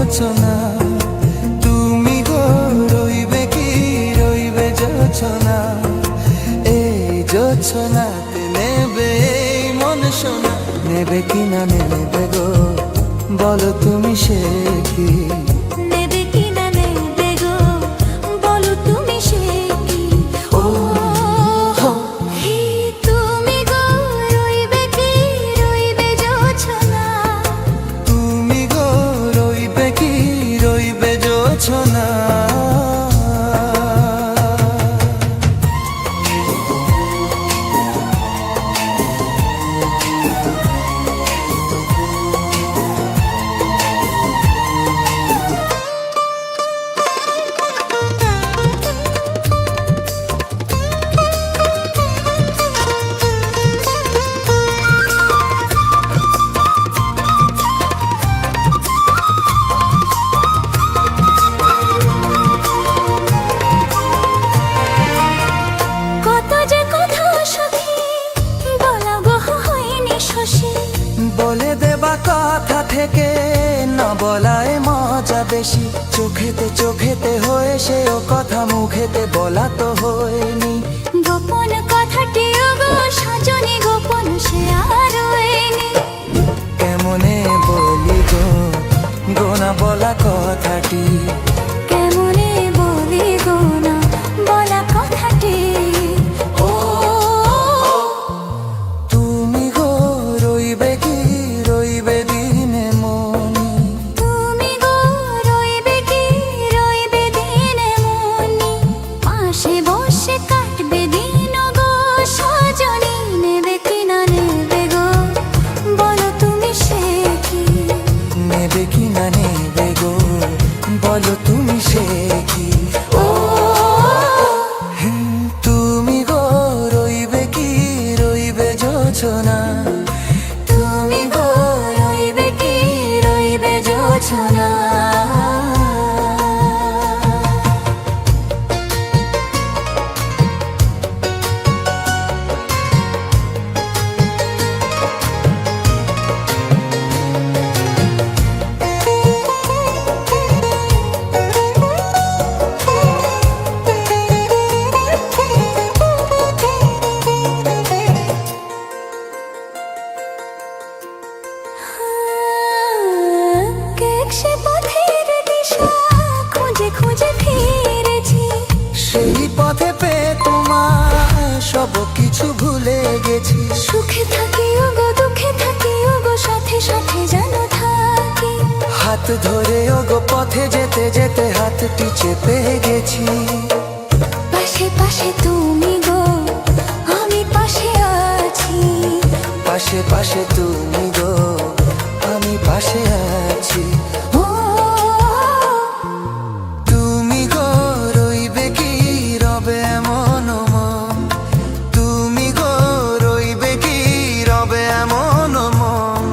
রচনা। তুমি গো রইবে কি রইবে যোছনা, এই যোছনাতে নেবে এই মন সোনা। নেবে কি না নেবে গো বলো তুমি সে কি? নেবে কি না নেবে গো বলো তুমি সে কি? ও হো হে তুমি গো রইবে কি রইবে যোছনা। তুমি গো রইবে কি রইবে যোছনা। বলে দেবা কথা থেকে না বলায় মজা বেশি। চোখেতে চোখেতে হয়ে সেও কথা মুখেতে বলা তো হয়নি। গোপন কথাটি গো সজনী গোপন সে আর হয়নি। কেমনে বলি গো গোনা বলা কথাটি? কেমনে বলি গো না বলা কথাটি? ও তুমি গো রইবে কি রইবে দিনে মনি। তুমি গো রইবে কি রইবে দিনে মনি। পাশে বসে কাটবে দিন গো সজনী। নেবে কি না নেবে গো বলো তুমি সে কি? নেবে কি না নেবে গো বলো তুমি সে কি? ও তুমি গো রইবে কি রইবে যোছনা। তুমি গো রইবে কি রইবে যোছনা। সে পথের দিশা খুঁজে খুঁজে ফিরেছি। সেই পথে পেয়ে তোমার সব কিছু ভুলে গেছি। সুখে থাকি ওগো দুঃখে থাকি ওগো সাথে সাথে জানো থাকি। হাত ধরে ওগো পথে যেতে যেতে হাতটি চেপে গেছি। পাশে পাশে তুমি গো আমি পাশে আছি। পাশে পাশে তুমি গো আমি পাশে আছি। ও তুমি গো রইবে কি রবে এমন মন। তুমি গো রইবে কি রবে এমন মন।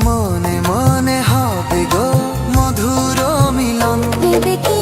মনে মনে হবে গো মধুর মিলন। নেবে কি